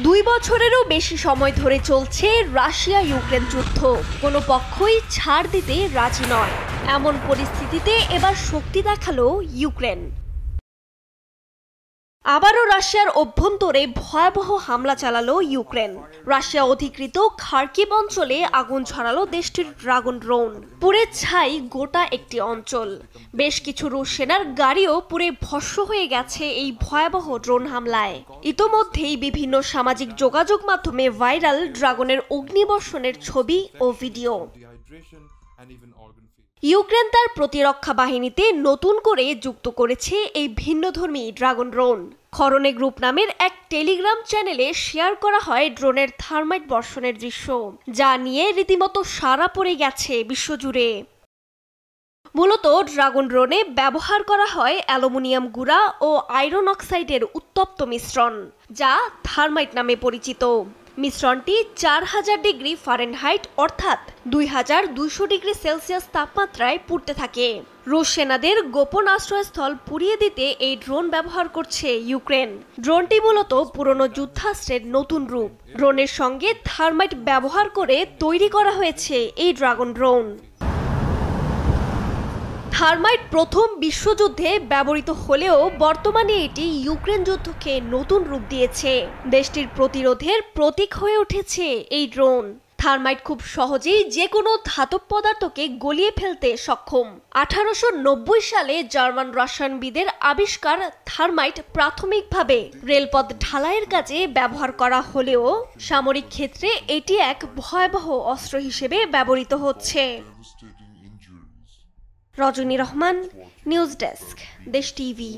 2 বছরেরও বেশি সময় ধরে চলছে রাশিয়া ইউক্রেন যুদ্ধ। কোনো পক্ষই ছাড় দিতে রাজি নয়। এমন পরিস্থিতিতে এবার শক্তি দেখালো ইউক্রেন। আবারও রাশিয়ার অভ্যন্তরে ভয়াবহ হামলা চালালো ইউক্রেন। রাশিয়া অধিকৃত খার্কিভ অঞ্চলে আগুন ছড়ালো দেশটির ড্রাগন ড্রোন। পুড়ে ছাই গোটা একটি অঞ্চল। বেশ কিছু রুশ সেনার গাড়িও পুড়ে ভস্ম হয়ে গেছে এই ভয়াবহ ড্রোন হামলায়। ইতোমধ্যেই বিভিন্ন সামাজিক যোগাযোগ মাধ্যমে ভাইরাল ড্রাগনের অগ্নিবর্ষণের ছবি ও ভিডিও। ইউক্রেন তার প্রতিরক্ষা বাহিনীতে নতুন করে যুক্ত করেছে এই ভিন্নধর্মী ড্রাগন ড্রোন। খরনে গ্রুপ নামের এক টেলিগ্রাম চ্যানেলে শেয়ার করা হয় ড্রোনের থার্মাইট বর্ষণের দৃশ্য, যা নিয়ে রীতিমতো সাড়া পড়ে গেছে বিশ্বজুড়ে। মূলত ড্রাগন ড্রোনে ব্যবহার করা হয় অ্যালুমিনিয়াম গুঁড়া ও আয়রন অক্সাইডের উত্তপ্ত মিশ্রণ, যা থার্মাইট নামে পরিচিত। মিশ্রণটি 4000 ডিগ্রি ফারেনহাইট অর্থাৎ 2200 ডিগ্রি সেলসিয়াস তাপমাত্রায় পুড়তে থাকে। রুশ সেনাদের গোপন আশ্রয়স্থল পুড়িয়ে দিতে এই ড্রোন ব্যবহার করছে ইউক্রেন। ড্রোনটি মূলত পুরনো যুদ্ধাস্ত্রের নতুন রূপ। ড্রোনের সঙ্গে থার্মাইট ব্যবহার করে তৈরি করা হয়েছে এই ড্রাগন ড্রোন। থার্মাইট প্রথম বিশ্বযুদ্ধে ব্যবহৃত হলেও বর্তমানে এটি ইউক্রেন যুদ্ধকে নতুন রূপ দিয়েছে। দেশটির প্রতিরোধের প্রতীক হয়ে উঠেছে এই ড্রোন। থার্মাইট খুব সহজেই যে কোনো ধাতব পদার্থকে গলিয়ে ফেলতে সক্ষম। 1890 সালে জার্মান রসায়নবিদের আবিষ্কার থার্মাইট প্রাথমিকভাবে রেলপথ ঢালাইয়ের কাজে ব্যবহার করা হলেও সামরিক ক্ষেত্রে এটি এক ভয়াবহ অস্ত্র হিসেবে ব্যবহৃত হচ্ছে। রজনী রহমান, নিউজ ডেস্ক, দেশ টিভি।